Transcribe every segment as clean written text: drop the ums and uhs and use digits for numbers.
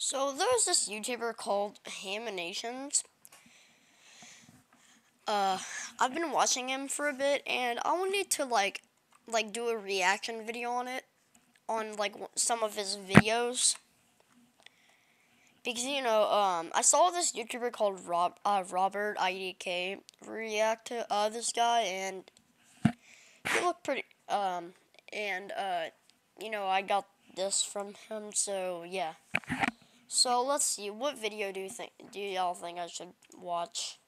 So there's this YouTuber called Haminations. I've been watching him for a bit, and I wanted to like do a reaction video on it, on like some of his videos. Because I saw this YouTuber called Robert IDK react to this guy, and he looked pretty. I got this from him. So yeah. So let's see. What video do y'all think I should watch?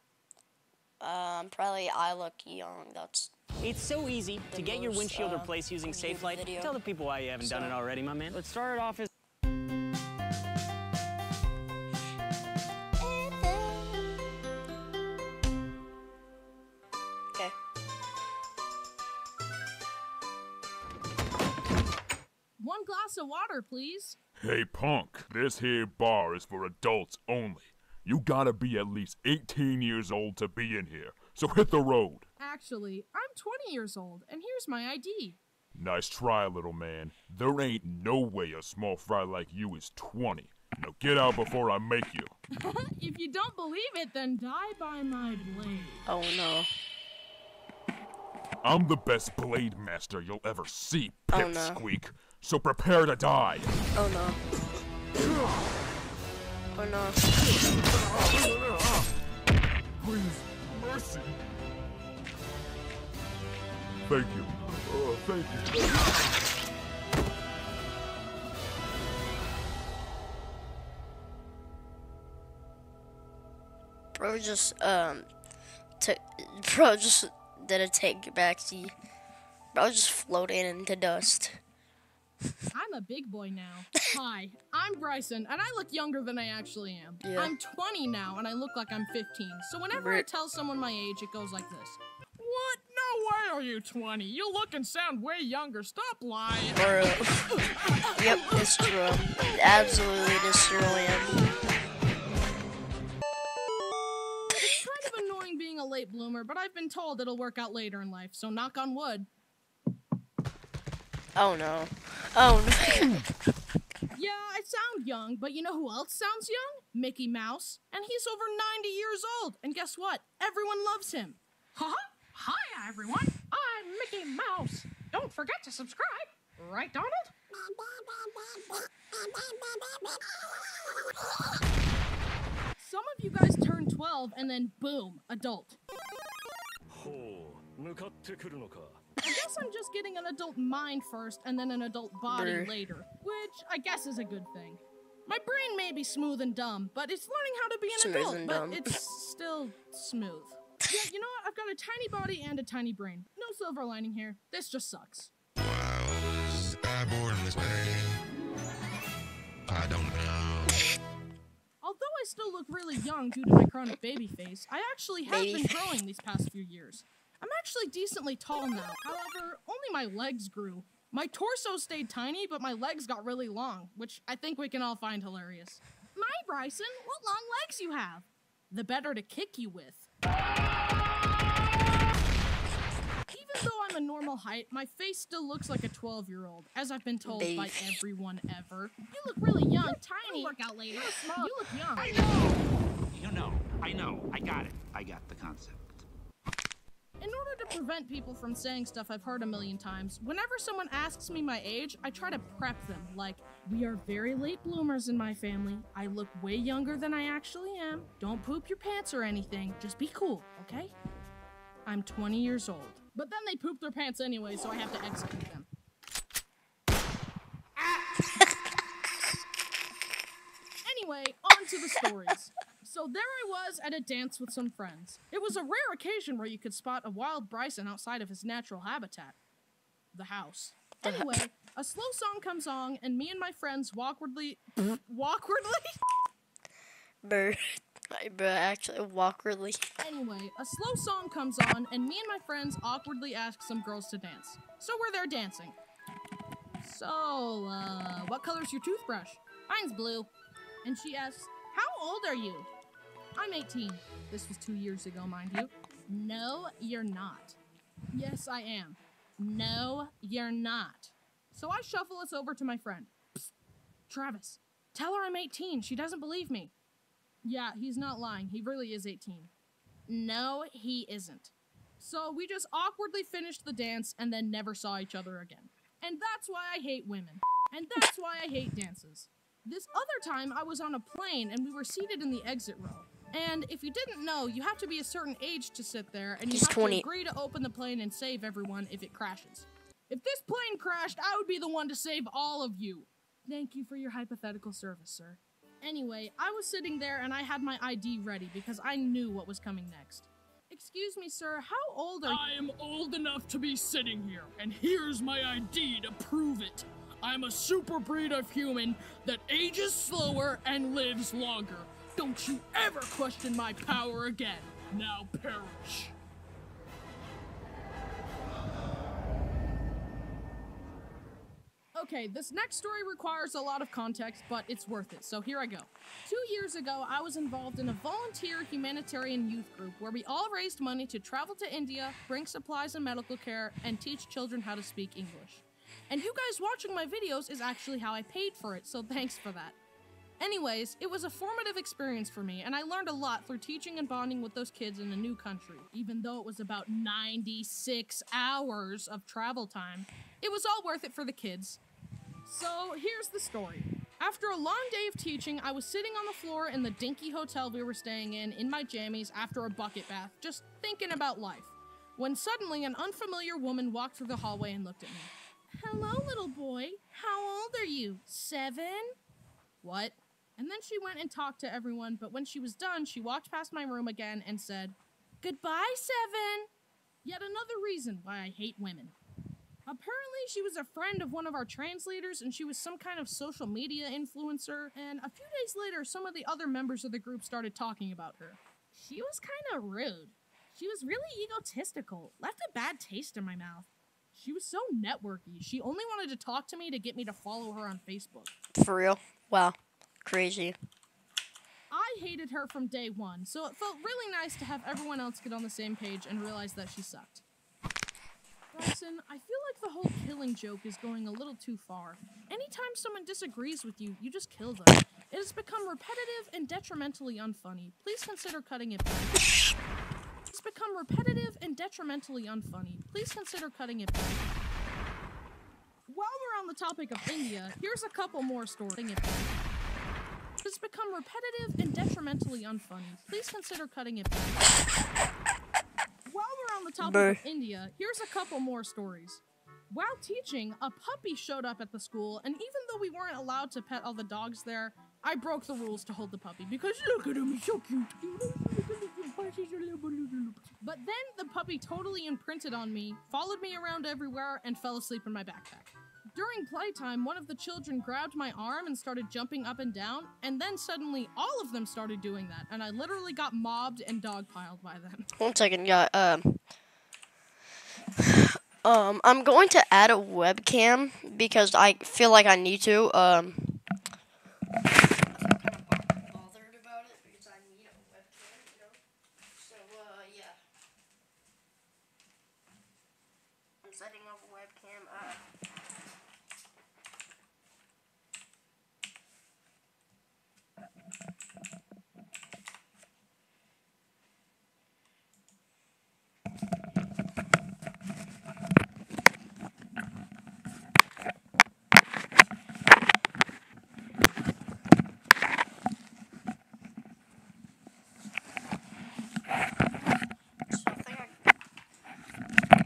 Probably I Look Young. That's. It's so easy to get your windshield replaced using Safelite. Tell the people why you haven't done it already, my man. Let's start it off as. Okay. One glass of water, please. Hey, punk, this here bar is for adults only. You gotta be at least 18 years old to be in here, so hit the road. Actually, I'm 20 years old, and here's my ID. Nice try, little man. There ain't no way a small fry like you is 20. Now get out before I make you. If you don't believe it, then die by my blade. Oh no. I'm the best blade master you'll ever see, pipsqueak. No. So prepare to die. Oh no. Oh no. Please, mercy. Thank you. Thank you. Bro just did a take backseat. Bro just floated into dust. I'm a big boy now. Hi, I'm Bryson, and I look younger than I actually am. Yeah. I'm 20 now, and I look like I'm 15. So whenever I tell someone my age, it goes like this. What? No way are you 20. You look and sound way younger. Stop lying. Bro. Yep, it's true. Absolutely destroy him. It's kind of annoying being a late bloomer, but I've been told it'll work out later in life, so knock on wood. Oh no. Oh no. Yeah, I sound young, but you know who else sounds young? Mickey Mouse. And he's over 90 years old. And guess what? Everyone loves him. Huh? Hi, everyone. I'm Mickey Mouse. Don't forget to subscribe. Right, Donald? Some of you guys turn 12 and then boom, adult. I guess I'm just getting an adult mind first and then an adult body later, which I guess is a good thing. My brain may be smooth and dumb, but it's learning how to be an adult, but it's still smooth. Yeah, you know what? I've got a tiny body and a tiny brain. No silver lining here. This just sucks. I born this way? I don't know. Although I still look really young due to my chronic baby face, I actually have been growing these past few years. I'm actually decently tall now. However, only my legs grew. My torso stayed tiny, but my legs got really long, which I think we can all find hilarious. My Bryson, what long legs you have? The better to kick you with. Even though I'm a normal height, my face still looks like a 12-year-old, as I've been told by everyone ever. You look really young, tiny. Work out later. You look young. I know. I know. I got it. I got the concept. In order to prevent people from saying stuff I've heard a million times, whenever someone asks me my age, I try to prep them, like, we are very late bloomers in my family, I look way younger than I actually am, don't poop your pants or anything, just be cool, okay? I'm 20 years old. But then they poop their pants anyway, so I have to execute them. Anyway, on to the stories. So there I was at a dance with some friends. It was a rare occasion where you could spot a wild Bryson outside of his natural habitat. The house. Anyway, a slow song comes on, and me and my friends awkwardly... Actually, awkwardly. Anyway, a slow song comes on, and me and my friends awkwardly ask some girls to dance. So we're there dancing. So, what color's your toothbrush? Mine's blue. And she asks, how old are you? I'm 18. This was 2 years ago, mind you. No, you're not. Yes, I am. No, you're not. So I shuffle us over to my friend. Psst, Travis, Tell her I'm 18. She doesn't believe me. Yeah, he's not lying. He really is 18. No, he isn't. So we just awkwardly finished the dance and then never saw each other again. And that's why I hate women. And that's why I hate dances. This other time, I was on a plane and we were seated in the exit row. And if you didn't know, you have to be a certain age to sit there, and you have to agree to open the plane and save everyone if it crashes. If this plane crashed, I would be the one to save all of you. Thank you for your hypothetical service, sir. Anyway, I was sitting there and I had my ID ready because I knew what was coming next. Excuse me, sir, how old are you? I am old enough to be sitting here, and here's my ID to prove it. I'm a super breed of human that ages slower and lives longer. Don't you ever question my power again. Now perish. Okay, this next story requires a lot of context, but it's worth it, so here I go. 2 years ago, I was involved in a volunteer humanitarian youth group where we all raised money to travel to India, bring supplies and medical care, and teach children how to speak English. And you guys watching my videos is actually how I paid for it, so thanks for that. Anyways, it was a formative experience for me, and I learned a lot through teaching and bonding with those kids in a new country. Even though it was about 96 hours of travel time, it was all worth it for the kids. So, here's the story. After a long day of teaching, I was sitting on the floor in the dinky hotel we were staying in my jammies after a bucket bath, just thinking about life, when suddenly an unfamiliar woman walked through the hallway and looked at me. Hello, little boy. How old are you? 7? What? And then she went and talked to everyone, but when she was done, she walked past my room again and said, Goodbye, 7! Yet another reason why I hate women. Apparently, she was a friend of one of our translators, and she was some kind of social media influencer, and a few days later, some of the other members of the group started talking about her. She was kind of rude. She was really egotistical, left a bad taste in my mouth. She was so networky. She only wanted to talk to me to get me to follow her on Facebook. For real? Wow. Crazy. I hated her from day one, so it felt really nice to have everyone else get on the same page and realize that she sucked. Bryson, I feel like the whole killing joke is going a little too far. Anytime someone disagrees with you, you just kill them. It has become repetitive and detrimentally unfunny. Please consider cutting it back. It's become repetitive and detrimentally unfunny. Please consider cutting it back. While we're on the topic of India, here's a couple more stories. It's become repetitive and detrimentally unfunny. Please consider cutting it back. While we're on the topic of India, here's a couple more stories. While teaching, a puppy showed up at the school, and even though we weren't allowed to pet all the dogs there, I broke the rules to hold the puppy because look at him, he's so cute. But then the puppy totally imprinted on me, followed me around everywhere, and fell asleep in my backpack. During playtime, one of the children grabbed my arm and started jumping up and down, and then suddenly all of them started doing that, and I literally got mobbed and dogpiled by them. 1 second, yeah, I'm going to add a webcam because I feel like I need to, I'm kind of bothered about it because I need a webcam, you know? So, yeah. I'm setting up a webcam,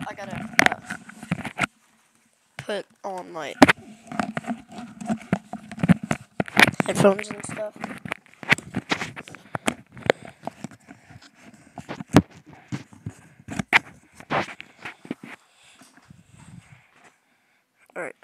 I gotta put on my headphones and stuff. Alright.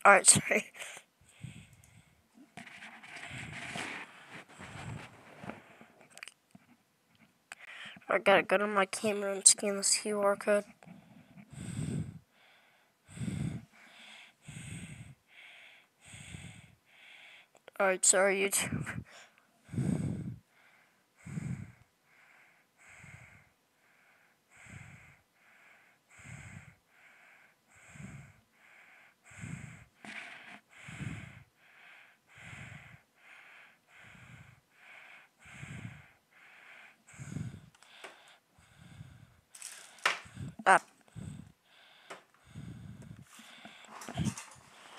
Alright, sorry. I gotta go to my camera and scan this QR code. Alright, sorry YouTube.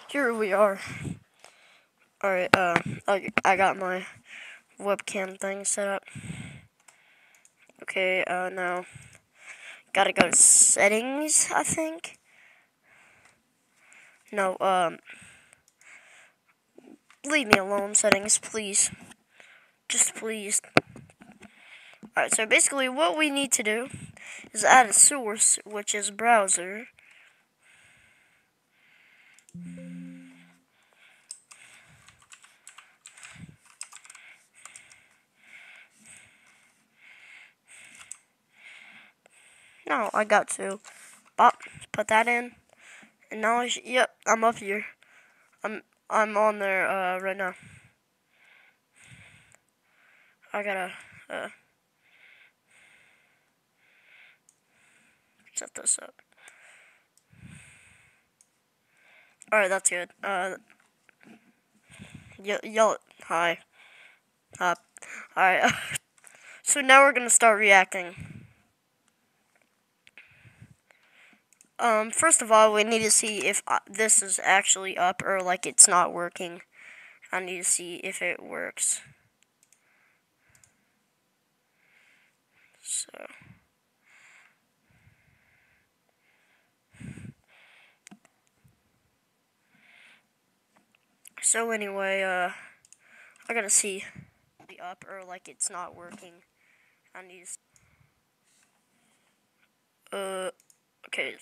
Here we are. Alright, I got my webcam thing set up. Okay, now gotta go to settings, I think. No, leave me alone, settings, please. Just please. Alright, so basically what we need to do is add a source, which is browser. No, I got to. Bop, put that in. And now yep, I'm up here. I'm on there right now. I gotta set this up. Alright, that's good. Yell hi. Alright. So now we're gonna start reacting. First of all, we need to see if this is actually up or like it's not working. I need to see if it works. So anyway, I gotta see the up or like it's not working. I need to okay.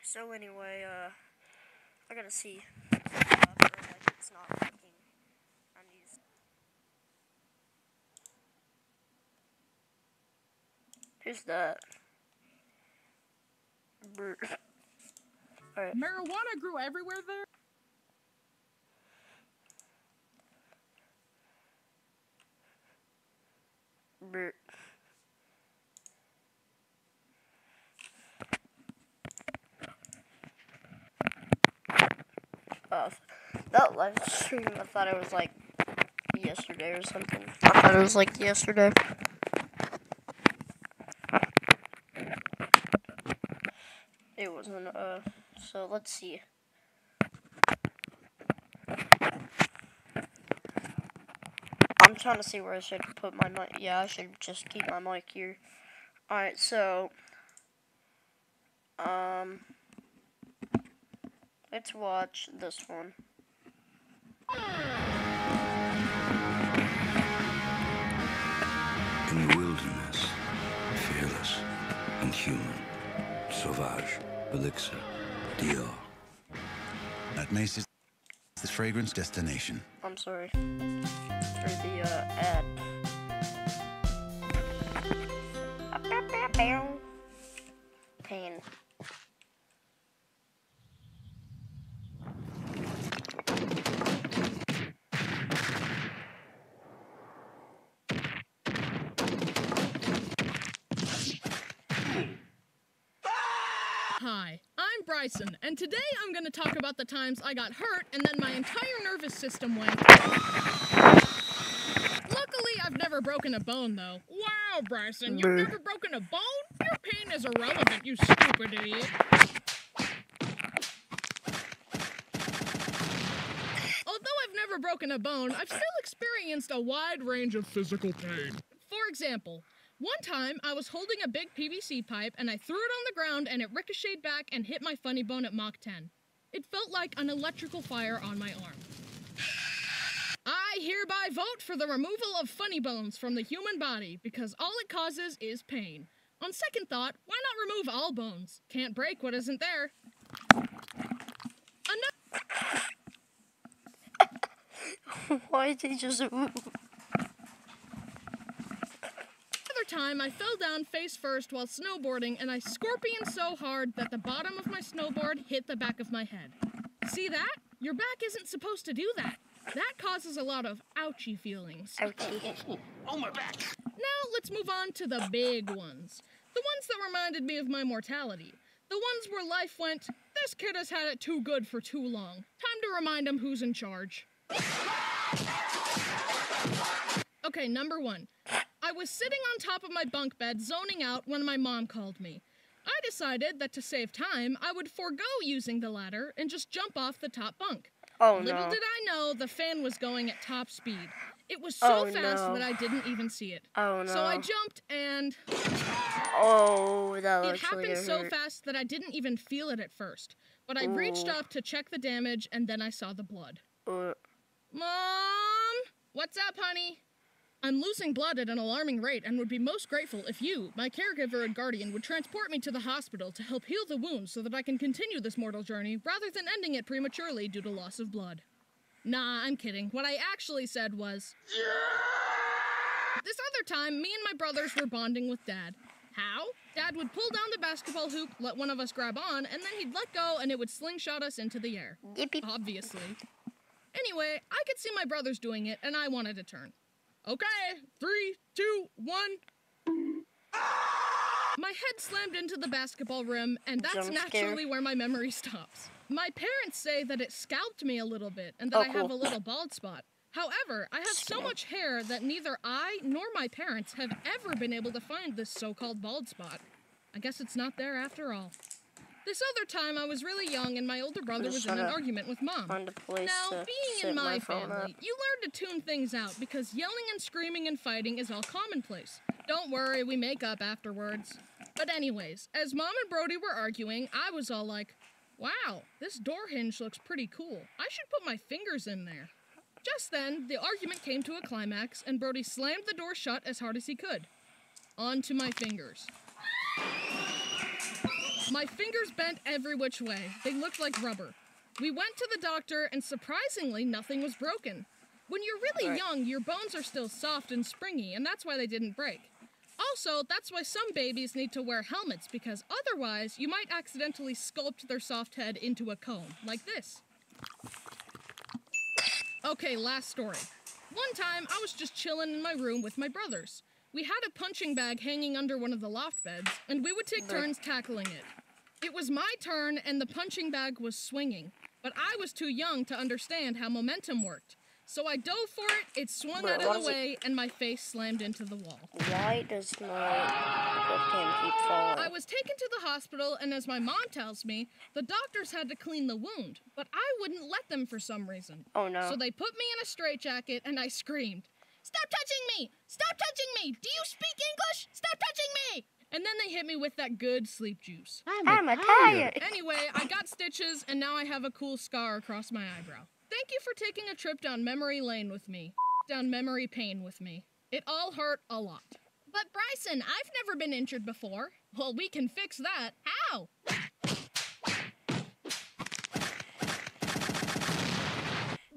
So anyway, I gotta see up or like it's not working. I need to who's that? Alright. Marijuana grew everywhere there? That live stream, I thought it was like yesterday or something. I thought it was like yesterday. It wasn't, so let's see. I'm trying to see where I should put my mic. Yeah, I should just keep my mic here. Alright, so, let's watch this one. In the wilderness, fearless and human, Sauvage, Elixir, Dior. At Mace's the fragrance destination. I'm sorry for the ad. Pain. Hi, I'm Bryson, and today I'm going to talk about the times I got hurt and then my entire nervous system went. Luckily, I've never broken a bone, though. Wow, Bryson, you've never broken a bone? Your pain is irrelevant, you stupid idiot. Although I've never broken a bone, I've still experienced a wide range of physical pain. For example, one time, I was holding a big PVC pipe and I threw it on the ground and it ricocheted back and hit my funny bone at Mach 10. It felt like an electrical fire on my arm. I hereby vote for the removal of funny bones from the human body because all it causes is pain. On second thought, why not remove all bones? Can't break what isn't there. Why did he just... Another time, I fell down face first while snowboarding, and I scorpioned so hard that the bottom of my snowboard hit the back of my head. See that? Your back isn't supposed to do that. That causes a lot of ouchy feelings. Ouchie. Oh, my back! Now, let's move on to the big ones. The ones that reminded me of my mortality. The ones where life went, this kid has had it too good for too long. Time to remind him who's in charge. Okay, number 1. I was sitting on top of my bunk bed zoning out when my mom called me. I decided that to save time, I would forego using the ladder and just jump off the top bunk. Oh, Little no. did I know the fan was going at top speed. It was so Oh, fast no. that I didn't even see it. Oh, no. So I jumped and Oh, that it looks happened really so hurt. fast that I didn't even feel it at first. But I reached Ooh. up to check the damage and then I saw the blood. Uh, Mom! What's up, honey? I'm losing blood at an alarming rate and would be most grateful if you, my caregiver and guardian, would transport me to the hospital to help heal the wounds so that I can continue this mortal journey rather than ending it prematurely due to loss of blood. Nah, I'm kidding. What I actually said was... This other time, me and my brothers were bonding with Dad. How? Dad would pull down the basketball hoop, let one of us grab on, and then he'd let go and it would slingshot us into the air. Yippee. Obviously. Anyway, I could see my brothers doing it, and I wanted to turn. Okay, 3, 2, 1. My head slammed into the basketball rim, and that's Jump scare. naturally where my memory stops. My parents say that it scalped me a little bit, and that Oh, I have a cool. little bald spot. However, I have so much hair that neither I nor my parents have ever been able to find this so-called bald spot. I guess it's not there after all. This other time, I was really young, and my older brother just was in an trying to argument with Mom. Find a place Now, to being sit in my phone up. family, you learn to tune things out because yelling and screaming and fighting is all commonplace. Don't worry, we make up afterwards. But anyways, as Mom and Brody were arguing, I was all like, wow, this door hinge looks pretty cool. I should put my fingers in there. Just then, the argument came to a climax, and Brody slammed the door shut as hard as he could. Onto my fingers. My fingers bent every which way. They looked like rubber. We went to the doctor, and surprisingly, nothing was broken. When you're really young, your bones are still soft and springy, and that's why they didn't break. Also, that's why some babies need to wear helmets, because otherwise, you might accidentally sculpt their soft head into a cone, like this. Okay, last story. One time, I was just chilling in my room with my brothers. We had a punching bag hanging under one of the loft beds, and we would take turns tackling it. It was my turn, and the punching bag was swinging, but I was too young to understand how momentum worked. So I dove for it, it swung Bro, out what of is the it? way, and my face slammed into the wall. Why does my webcam keep falling? I was taken to the hospital, and as my mom tells me, the doctors had to clean the wound, but I wouldn't let them for some reason. Oh, no. So they put me in a straitjacket, and I screamed, "Stop touching me! Stop touching me! Do you speak English? Stop touching me!" And then they hit me with that good sleep juice. I'm tired. Anyway, I got stitches, and now I have a cool scar across my eyebrow. Thank you for taking a trip down memory lane with me. Down memory pain with me. It all hurt a lot. But Bryson, I've never been injured before. Well, we can fix that. How?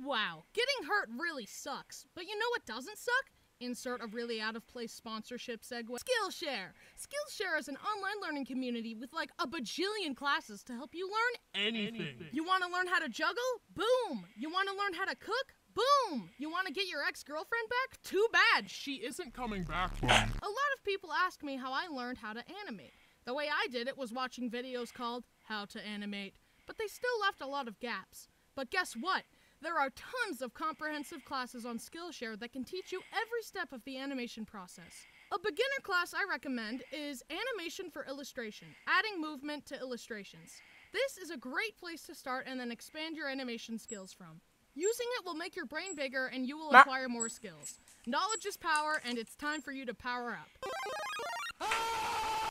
Wow, getting hurt really sucks. But you know what doesn't suck? Insert a really out-of-place sponsorship segue. Skillshare! Skillshare is an online learning community with like a bajillion classes to help you learn Anything. You want to learn how to juggle? Boom! You want to learn how to cook? Boom! You want to get your ex-girlfriend back? Too bad! She isn't coming back. A lot of people ask me how I learned how to animate. The way I did it was watching videos called How to Animate, but they still left a lot of gaps. But guess what? There are tons of comprehensive classes on Skillshare that can teach you every step of the animation process. A beginner class I recommend is Animation for Illustration, adding movement to illustrations. This is a great place to start and then expand your animation skills from. Using it will make your brain bigger and you will acquire more skills. Knowledge is power, and it's time for you to power up.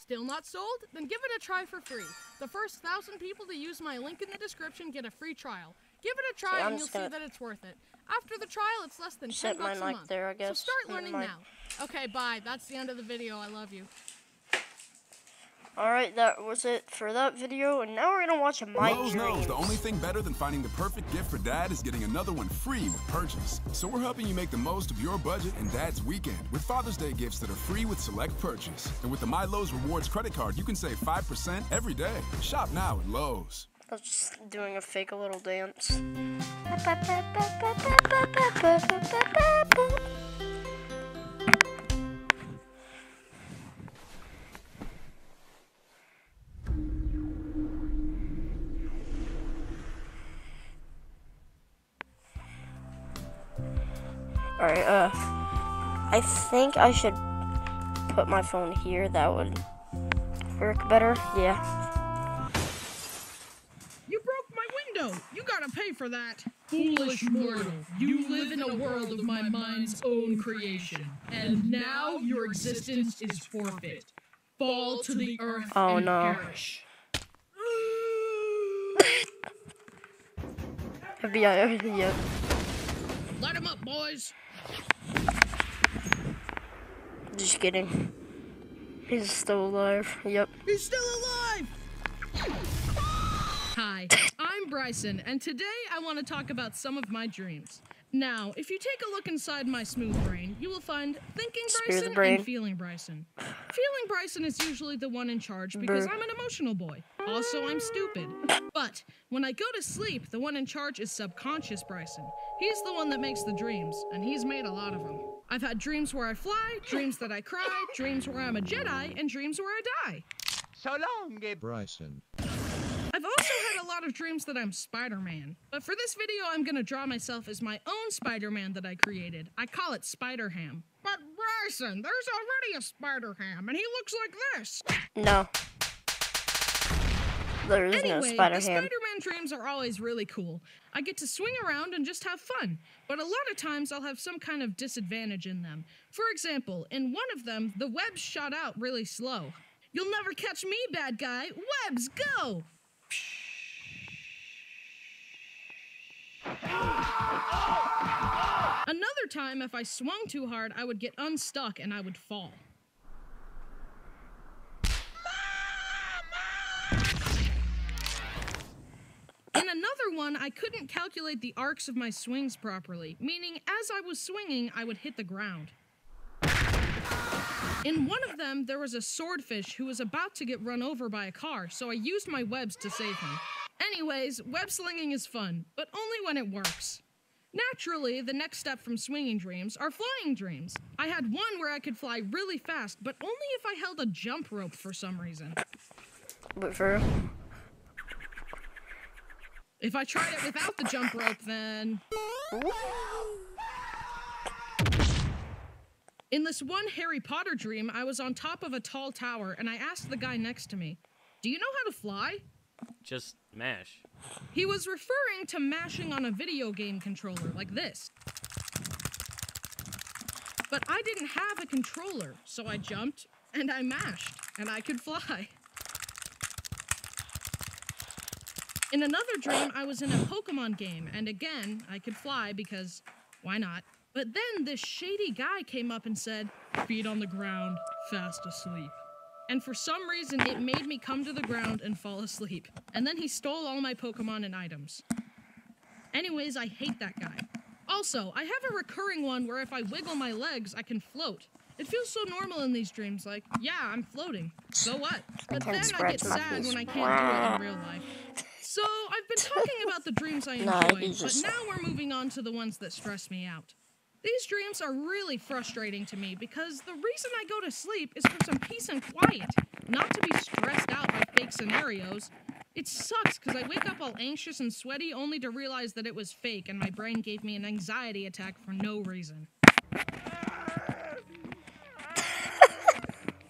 Still not sold? Then give it a try for free. The first 1,000 people to use my link in the description get a free trial. Give it a try I'm and you'll just see gonna that it's worth it. After the trial, it's less than set $10 mine a like month. there, I So guess. start And learning mine- now. Okay, bye. That's the end of the video. I love you. Alright, that was it for that video, and now we're gonna watch My Lowe's knows Dreams. the only thing better than finding the perfect gift for Dad is getting another one free with purchase. So we're helping you make the most of your budget and Dad's weekend with Father's Day gifts that are free with select purchase. And with the My Lowe's Rewards credit card, you can save 5% every day. Shop now at Lowe's. I was just doing a fake little dance. Alright, I think I should put my phone here. That would work better. Yeah. You broke my window! You gotta pay for that! Foolish mortal, you live in a world of my mind's own creation, and now your existence is forfeit. Fall to the earth and perish. Yeah. Let him up, boys! Just kidding. He's still alive. Yep. He's still alive! Hi, I'm Bryson, and today I want to talk about some of my dreams. Now, if you take a look inside my smooth brain, you will find thinking Bryson and feeling Bryson. Feeling Bryson is usually the one in charge because I'm an emotional boy. Also, I'm stupid. But when I go to sleep, the one in charge is subconscious Bryson. He's the one that makes the dreams, and he's made a lot of them. I've had dreams where I fly, dreams that I cry, dreams where I'm a Jedi, and dreams where I die. So long, Bryson. I've also had a lot of dreams that I'm Spider-Man. But for this video, I'm gonna draw myself as my own Spider-Man that I created. I call it Spider-Ham. But Bryson, there's already a Spider-Ham, and he looks like this. No. There is no Anyway, Spider-Ham. the Spider-Man dreams are always really cool. I get to swing around and just have fun. But a lot of times I'll have some kind of disadvantage in them. For example, in one of them, the webs shot out really slow. You'll never catch me, bad guy. Webs, go! Another time, if I swung too hard, I would get unstuck and I would fall. In another one, I couldn't calculate the arcs of my swings properly, meaning as I was swinging, I would hit the ground. In one of them, there was a swordfish who was about to get run over by a car, so I used my webs to save him. Anyways, web slinging is fun, but only when it works. Naturally, the next step from swinging dreams are flying dreams. I had one where I could fly really fast, but only if I held a jump rope for some reason. But for real? If I tried it without the jump rope, then... In this one Harry Potter dream, I was on top of a tall tower, and I asked the guy next to me, "Do you know how to fly?" Just mash. He was referring to mashing on a video game controller, like this. But I didn't have a controller, so I jumped, and I mashed, and I could fly. In another dream, I was in a Pokemon game, and again, I could fly because, why not? But then this shady guy came up and said, "Feet on the ground, fast asleep." And for some reason, it made me come to the ground and fall asleep. And then he stole all my Pokemon and items. Anyways, I hate that guy. Also, I have a recurring one where if I wiggle my legs, I can float. It feels so normal in these dreams, like, yeah, I'm floating. So what? But then I get sad when I can't do it in real life. So, I've been talking about the dreams I enjoy, but now we're moving on to the ones that stress me out. These dreams are really frustrating to me because the reason I go to sleep is for some peace and quiet, not to be stressed out by fake scenarios. It sucks because I wake up all anxious and sweaty only to realize that it was fake and my brain gave me an anxiety attack for no reason.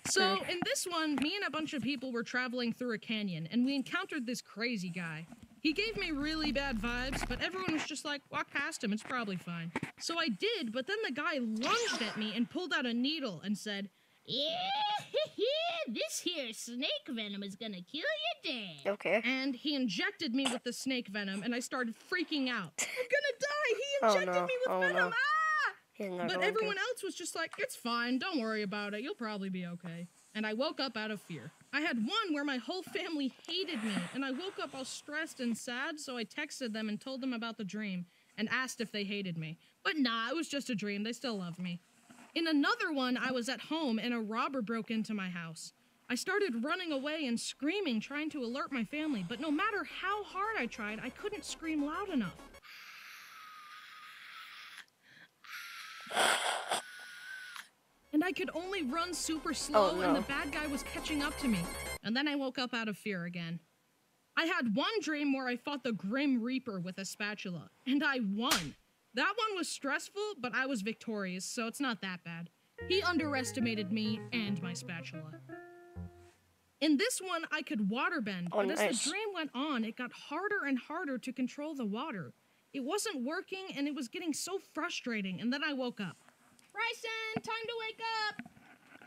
So, in this one, me and a bunch of people were traveling through a canyon and we encountered this crazy guy. He gave me really bad vibes, but everyone was just like, walk past him, it's probably fine. So I did, but then the guy lunged at me and pulled out a needle and said, "Yeah, this here snake venom is gonna kill you dead." Okay. And he injected me with the snake venom, and I started freaking out. I'm gonna die! He injected me with venom! No. Ah! But everyone else was just like, it's fine, don't worry about it, you'll probably be okay. And I woke up out of fear. I had one where my whole family hated me, and I woke up all stressed and sad, so I texted them and told them about the dream and asked if they hated me. But nah, it was just a dream. They still love me. In another one, I was at home and a robber broke into my house. I started running away and screaming, trying to alert my family, but no matter how hard I tried, I couldn't scream loud enough. And I could only run super slow, and the bad guy was catching up to me. And then I woke up out of fear again. I had one dream where I fought the Grim Reaper with a spatula, and I won. That one was stressful, but I was victorious, so it's not that bad. He underestimated me and my spatula. In this one, I could waterbend, but as the dream went on, it got harder and harder to control the water. It wasn't working, and it was getting so frustrating, and then I woke up. Bryson, time to wake up!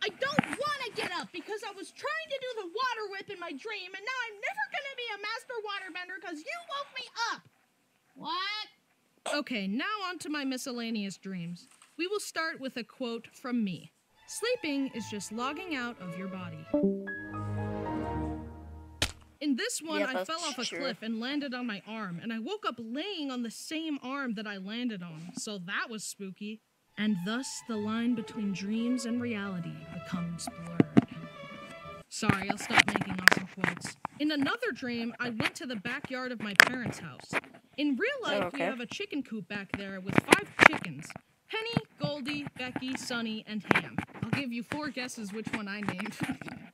I don't want to get up because I was trying to do the water whip in my dream, and now I'm never going to be a master waterbender because you woke me up! What? Okay, now on to my miscellaneous dreams. We will start with a quote from me. Sleeping is just logging out of your body. In this one, I fell off a cliff and landed on my arm, and I woke up laying on the same arm that I landed on, so that was spooky. And thus, the line between dreams and reality becomes blurred. Sorry, I'll stop making awesome quotes. In another dream, I went to the backyard of my parents' house. In real life, we have a chicken coop back there with 5 chickens. Penny, Goldie, Becky, Sunny, and Ham. I'll give you 4 guesses which one I named.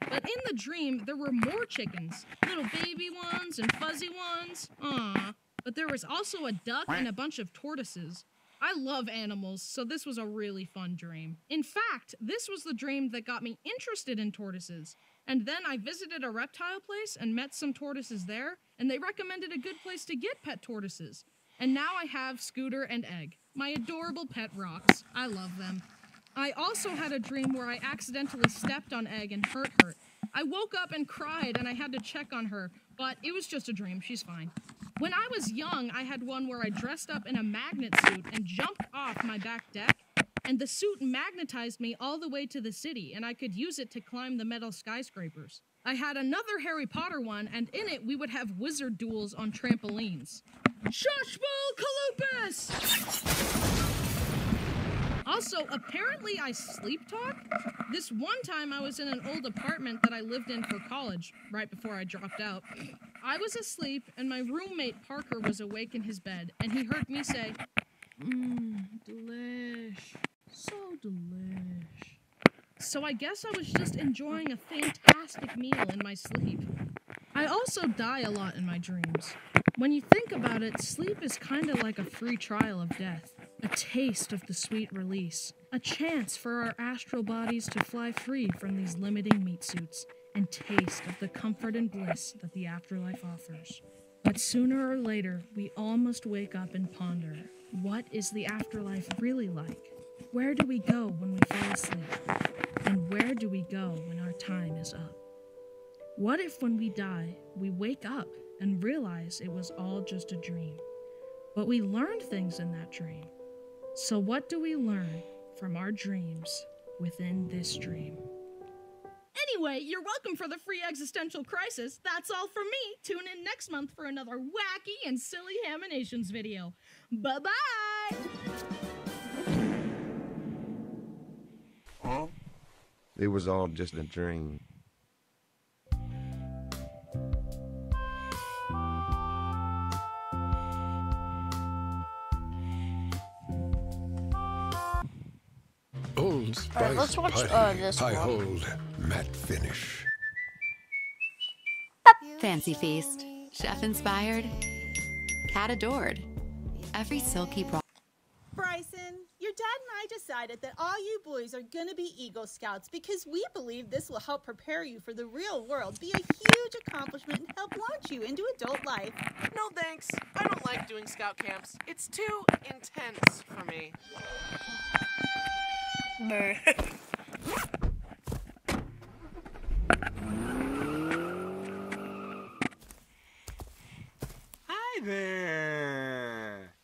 But in the dream, there were more chickens. Little baby ones and fuzzy ones. Aww. But there was also a duck and a bunch of tortoises. I love animals, so this was a really fun dream. In fact, this was the dream that got me interested in tortoises. And then I visited a reptile place and met some tortoises there, and they recommended a good place to get pet tortoises. And now I have Scooter and Egg, my adorable pet rocks. I love them. I also had a dream where I accidentally stepped on Egg and hurt her. I woke up and cried, and I had to check on her, but it was just a dream. She's fine. When I was young, I had one where I dressed up in a magnet suit and jumped off my back deck, and the suit magnetized me all the way to the city, and I could use it to climb the metal skyscrapers. I had another Harry Potter one, and in it, we would have wizard duels on trampolines. Shushbull Kalupus! Also, apparently I sleep talk. This one time I was in an old apartment that I lived in for college, right before I dropped out. I was asleep, and my roommate Parker was awake in his bed, and he heard me say, delish, so delish. So I guess I was just enjoying a fantastic meal in my sleep. I also die a lot in my dreams. When you think about it, sleep is kinda like a free trial of death. A taste of the sweet release. A chance for our astral bodies to fly free from these limiting meat suits and taste of the comfort and bliss that the afterlife offers. But sooner or later, we all must wake up and ponder, what is the afterlife really like? Where do we go when we fall asleep? And where do we go when our time is up? What if when we die, we wake up and realize it was all just a dream? But we learned things in that dream. So what do we learn from our dreams within this dream? Anyway, you're welcome for the free existential crisis. That's all from me. Tune in next month for another wacky and silly Haminations video. Bye-bye! Huh? It was all just a dream. Old Spice Alright, let's watch Putty, this Pie one. Hold, Matte Finish. Fancy feast. Chef inspired. Cat adored. Every silky Bryson, your dad and I decided that all you boys are gonna be Eagle Scouts because we believe this will help prepare you for the real world, be a huge accomplishment, and help launch you into adult life. No thanks. I don't like doing scout camps. It's too intense for me. Hi there.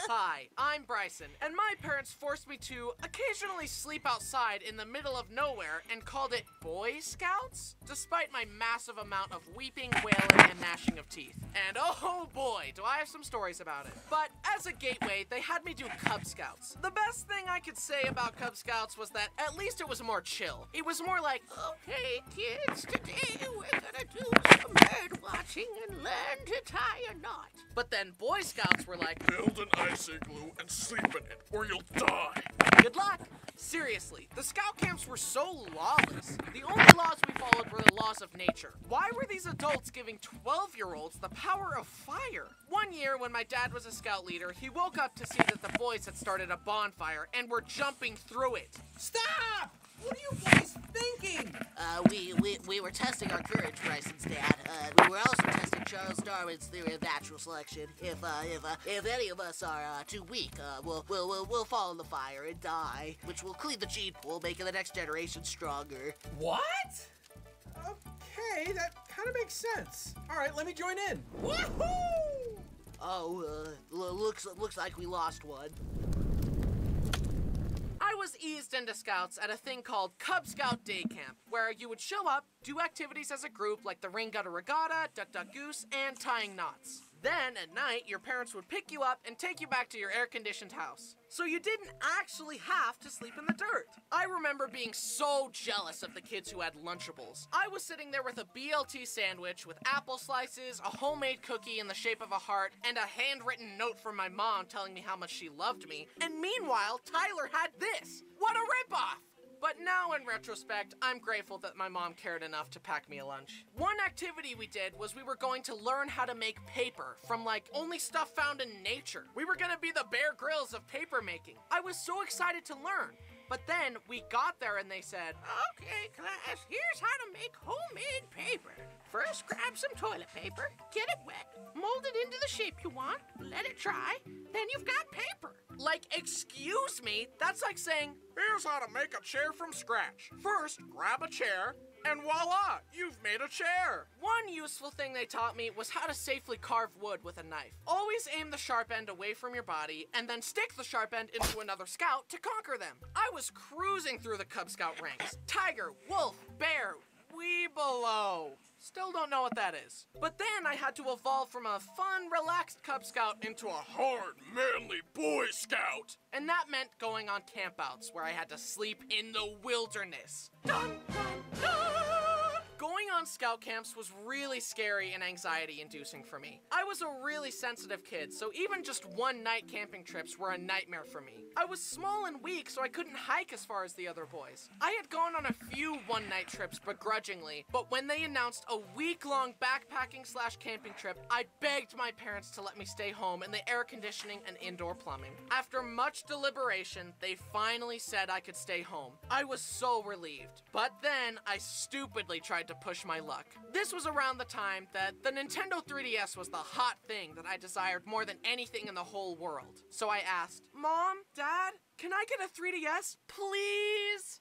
Hi, I'm Bryson. Bryson, and my parents forced me to occasionally sleep outside in the middle of nowhere and called it Boy Scouts, despite my massive amount of weeping, wailing, and gnashing of teeth. And oh boy, do I have some stories about it. But as a gateway, they had me do Cub Scouts. The best thing I could say about Cub Scouts was that at least it was more chill. It was more like, okay kids, today we're gonna do some bird watching and learn to tie a knot. But then Boy Scouts were like, build an ice igloo and sleep in it, or you'll die. Good luck. Seriously, the scout camps were so lawless. The only laws we followed were the laws of nature. Why were these adults giving 12-year-olds the power of fire? One year, when my dad was a scout leader, he woke up to see that the boys had started a bonfire and were jumping through it. Stop! What are you boys thinking? We were testing our courage, Bryson's dad. We were also testing Charles Darwin's theory of natural selection. If any of us are too weak, we'll fall in the fire and die, which will clean the gene pool, making the next generation stronger. What? Okay, that kind of makes sense. All right, let me join in. Woohoo! Oh, looks like we lost one. I was eased into Scouts at a thing called Cub Scout Day Camp, where you would show up, do activities as a group like the Ring Gutter Regatta, Duck Duck Goose, and tying knots. Then, at night, your parents would pick you up and take you back to your air-conditioned house. So you didn't actually have to sleep in the dirt. I remember being so jealous of the kids who had Lunchables. I was sitting there with a BLT sandwich with apple slices, a homemade cookie in the shape of a heart, and a handwritten note from my mom telling me how much she loved me. And meanwhile, Tyler had this. What a ripoff! But now, in retrospect, I'm grateful that my mom cared enough to pack me a lunch. One activity we did was we were going to learn how to make paper from, like, only stuff found in nature. We were gonna be the Bear Grylls of paper making. I was so excited to learn. But then we got there and they said, okay, class, here's how to make homemade paper. First, grab some toilet paper, get it wet, mold it into the shape you want, let it dry, then you've got paper. Like, excuse me? That's like saying, here's how to make a chair from scratch. First, grab a chair, and voila, you've made a chair. One useful thing they taught me was how to safely carve wood with a knife. Always aim the sharp end away from your body, and then stick the sharp end into another scout to conquer them. I was cruising through the Cub Scout ranks. Tiger, wolf, bear, Weebelo. Still don't know what that is. But then I had to evolve from a fun, relaxed Cub Scout into a hard, manly Boy Scout. And that meant going on campouts where I had to sleep in the wilderness. Dun, dun, dun! Going on scout camps was really scary and anxiety-inducing for me. I was a really sensitive kid, so even just one-night camping trips were a nightmare for me. I was small and weak, so I couldn't hike as far as the other boys. I had gone on a few one-night trips begrudgingly, but when they announced a week-long backpacking/camping trip, I begged my parents to let me stay home in the air conditioning and indoor plumbing. After much deliberation, they finally said I could stay home. I was so relieved. But then I stupidly tried to push my luck. This was around the time that the Nintendo 3DS was the hot thing that I desired more than anything in the whole world. So I asked, Mom, Dad, can I get a 3DS, please?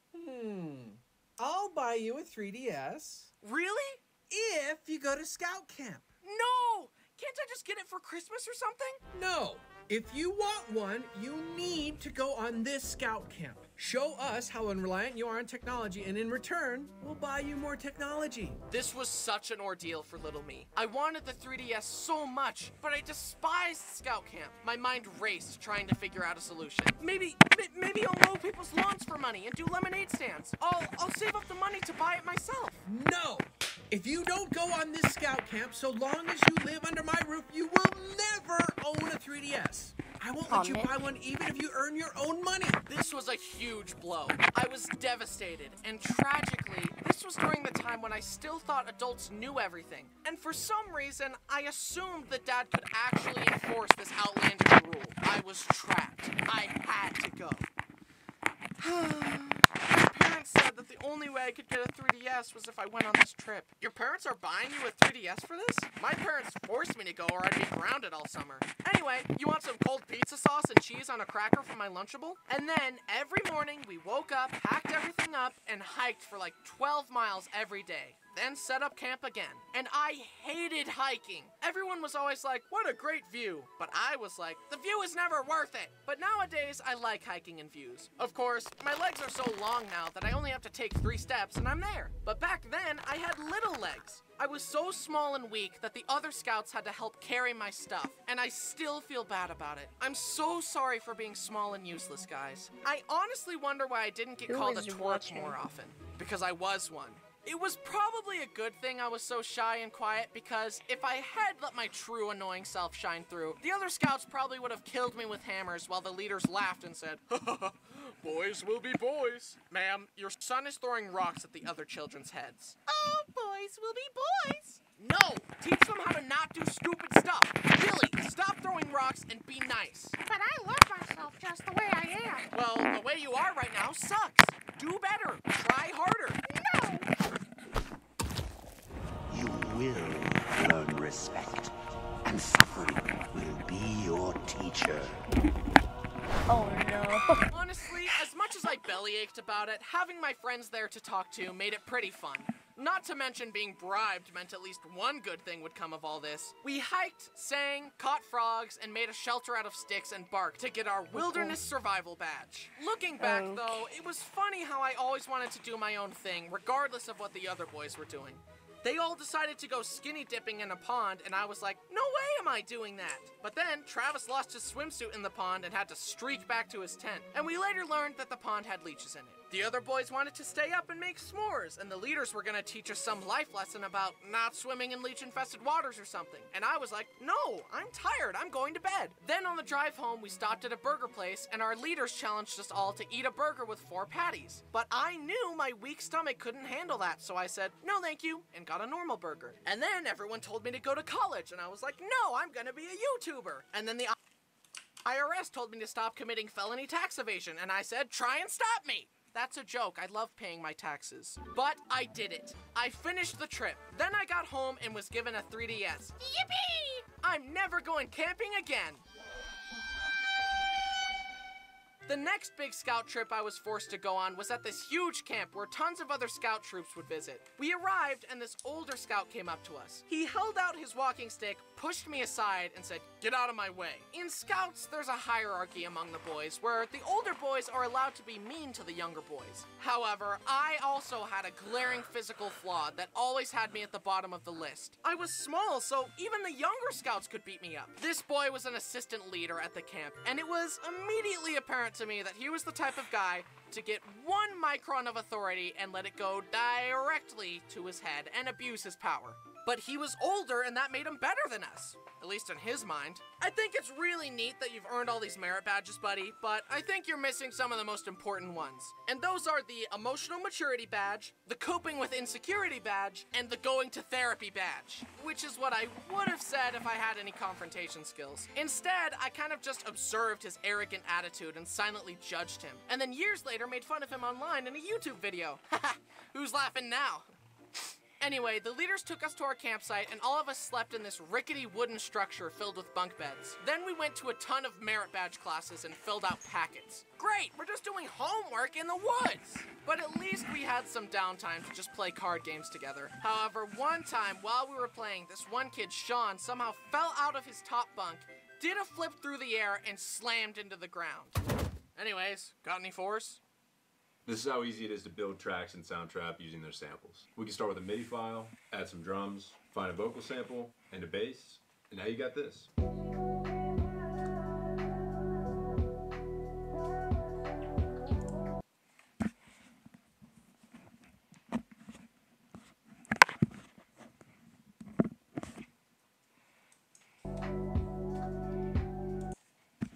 I'll buy you a 3DS. Really? If you go to scout camp. No! Can't I just get it for Christmas or something? No. If you want one, you need to go on this scout camp. Show us how unreliant you are on technology, and in return, we'll buy you more technology. This was such an ordeal for little me. I wanted the 3DS so much, but I despised scout camp. My mind raced trying to figure out a solution. Maybe I'll mow people's lawns for money and do lemonade stands. I'll save up the money to buy it myself. No! If you don't go on this scout camp, so long as you live under my roof, you will never own a 3DS. I won't let you buy one even if you earn your own money. This was a huge blow. I was devastated, and tragically, this was during the time when I still thought adults knew everything. And for some reason, I assumed that Dad could actually enforce this outlandish rule. I was trapped. I had to go. My parents said that the only way I could get a 3DS was if I went on this trip. Your parents are buying you a 3DS for this? My parents forced me to go or I'd be grounded all summer. Anyway, you want some cold pizza sauce and cheese on a cracker from my Lunchable? And then, every morning, we woke up, packed everything up, and hiked for like 12 miles every day. then set up camp again. And I hated hiking. Everyone was always like, what a great view. But I was like, the view is never worth it. But nowadays, I like hiking and views. Of course, my legs are so long now that I only have to take 3 steps and I'm there. But back then, I had little legs. I was so small and weak that the other scouts had to help carry my stuff, and I still feel bad about it. I'm so sorry for being small and useless, guys. I honestly wonder why I didn't get called a twerp more often, because I was one. It was probably a good thing I was so shy and quiet, because if I had let my true annoying self shine through, the other scouts probably would have killed me with hammers while the leaders laughed and said, boys will be boys. Ma'am, your son is throwing rocks at the other children's heads. Oh, boys will be boys. No! Teach them how to not do stupid stuff. Billy, stop throwing rocks and be nice. But I love myself just the way I am. Well, the way you are right now sucks. Do better. Try harder. No! You will learn respect, and suffering will be your teacher. Oh no. Honestly, as much as I bellyached about it, having my friends there to talk to made it pretty fun. Not to mention being bribed meant at least one good thing would come of all this. We hiked, sang, caught frogs, and made a shelter out of sticks and bark to get our wilderness survival badge. Looking back though, it was funny how I always wanted to do my own thing, regardless of what the other boys were doing. They all decided to go skinny dipping in a pond, and I was like, no way am I doing that. But then, Travis lost his swimsuit in the pond and had to streak back to his tent, and we later learned that the pond had leeches in it. The other boys wanted to stay up and make s'mores, and the leaders were gonna teach us some life lesson about not swimming in leech-infested waters or something. And I was like, no, I'm tired, I'm going to bed. Then on the drive home, we stopped at a burger place, and our leaders challenged us all to eat a burger with 4 patties. But I knew my weak stomach couldn't handle that, so I said, no thank you, and got a normal burger. And then everyone told me to go to college, and I was like, no, I'm gonna be a YouTuber. And then the IRS told me to stop committing felony tax evasion, and I said, try and stop me. That's a joke. I love paying my taxes. But I did it. I finished the trip. Then I got home and was given a 3DS. Yippee! I'm never going camping again. The next big scout trip I was forced to go on was at this huge camp where tons of other scout troops would visit. We arrived and this older scout came up to us. He held out his walking stick, pushed me aside, and said, get out of my way. In scouts, there's a hierarchy among the boys where the older boys are allowed to be mean to the younger boys. However, I also had a glaring physical flaw that always had me at the bottom of the list. I was small, so even the younger scouts could beat me up. This boy was an assistant leader at the camp, and it was immediately apparent to me that he was the type of guy to get 1 micron of authority and let it go directly to his head and abuse his power. But he was older and that made him better than us. At least in his mind. I think it's really neat that you've earned all these merit badges, buddy, but I think you're missing some of the most important ones. And those are the Emotional Maturity Badge, the Coping with Insecurity Badge, and the Going to Therapy Badge. Which is what I would have said if I had any confrontation skills. Instead, I kind of just observed his arrogant attitude and silently judged him. And then years later made fun of him online in a YouTube video. Haha, who's laughing now? Anyway, the leaders took us to our campsite and all of us slept in this rickety wooden structure filled with bunk beds. Then we went to a ton of merit badge classes and filled out packets. Great, we're just doing homework in the woods! But at least we had some downtime to just play card games together. However, one time while we were playing, this one kid, Sean, somehow fell out of his top bunk, did a flip through the air, and slammed into the ground. Anyways, got any fours? This is how easy it is to build tracks in Soundtrap using their samples. We can start with a MIDI file, add some drums, find a vocal sample, and a bass, and now you got this.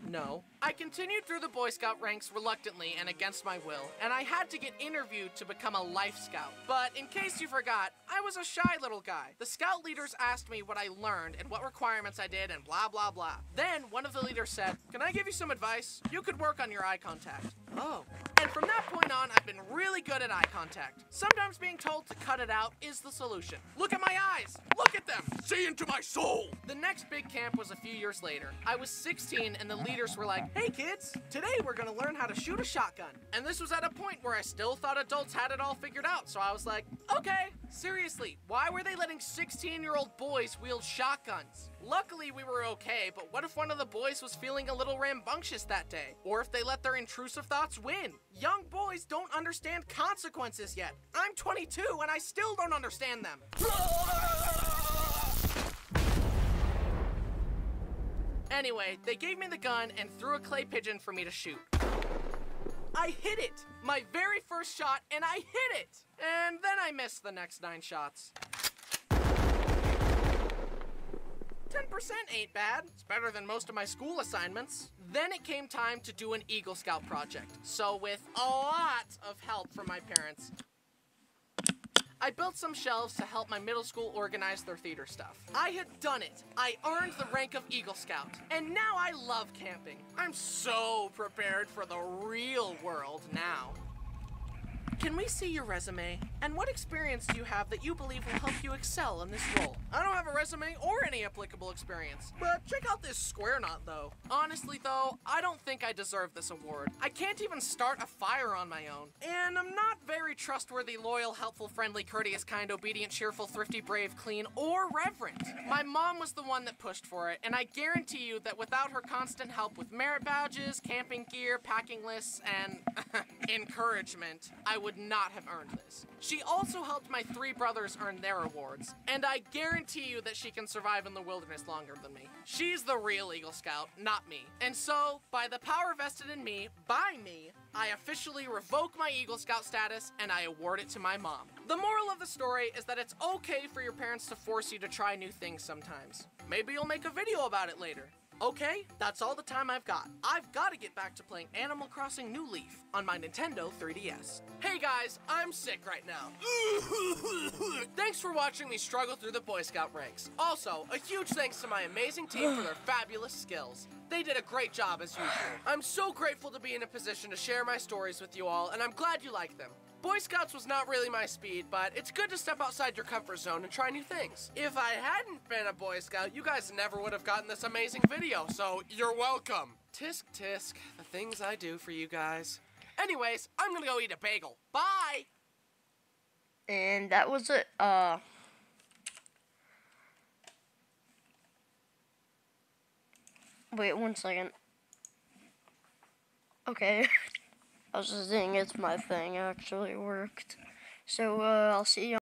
No. I continued through the Boy Scout ranks reluctantly and against my will, and I had to get interviewed to become a Life Scout. But in case you forgot, I was a shy little guy. The scout leaders asked me what I learned and what requirements I did and blah blah blah. Then one of the leaders said, "Can I give you some advice? You could work on your eye contact." Oh. And from that point on, I've been really good at eye contact. Sometimes being told to cut it out is the solution. Look at my eyes! Look at them! See into my soul! The next big camp was a few years later. I was 16 and the leaders were like, "Hey kids, today we're gonna learn how to shoot a shotgun." And this was at a point where I still thought adults had it all figured out, so I was like, Okay, seriously, why were they letting 16-year-old boys wield shotguns? Luckily, we were okay, but what if one of the boys was feeling a little rambunctious that day? Or if they let their intrusive thoughts win? Young boys don't understand consequences yet. I'm 22 and I still don't understand them. Anyway, they gave me the gun and threw a clay pigeon for me to shoot. I hit it! My very first shot, and I hit it! And then I missed the next 9 shots. 10% ain't bad. It's better than most of my school assignments. Then it came time to do an Eagle Scout project. So with a lot of help from my parents, I built some shelves to help my middle school organize their theater stuff. I had done it. I earned the rank of Eagle Scout, and now I love camping. I'm so prepared for the real world now. Can we see your resume? And what experience do you have that you believe will help you excel in this role? I don't have a resume or any applicable experience, but check out this square knot though. Honestly though, I don't think I deserve this award. I can't even start a fire on my own. And I'm not very trustworthy, loyal, helpful, friendly, courteous, kind, obedient, cheerful, thrifty, brave, clean, or reverent. My mom was the one that pushed for it, and I guarantee you that without her constant help with merit badges, camping gear, packing lists, and encouragement, I would not have earned this. She also helped my 3 brothers earn their awards, and I guarantee you that she can survive in the wilderness longer than me. She's the real Eagle Scout, not me. And so, by the power vested in me, by me, I officially revoke my Eagle Scout status and I award it to my mom. The moral of the story is that it's okay for your parents to force you to try new things sometimes. Maybe you'll make a video about it later. Okay, that's all the time I've got. I've got to get back to playing Animal Crossing New Leaf on my Nintendo 3DS. Hey guys, I'm sick right now. Thanks for watching me struggle through the Boy Scout ranks. Also, a huge thanks to my amazing team for their fabulous skills. They did a great job as usual. I'm so grateful to be in a position to share my stories with you all, and I'm glad you like them. Boy Scouts was not really my speed, but it's good to step outside your comfort zone and try new things. If I hadn't been a Boy Scout, you guys never would have gotten this amazing video, so you're welcome. Tisk tisk, the things I do for you guys. Anyways, I'm gonna go eat a bagel. Bye! And that was it. Wait 1 second. Okay. I was just saying it's my thing actually worked. So, I'll see you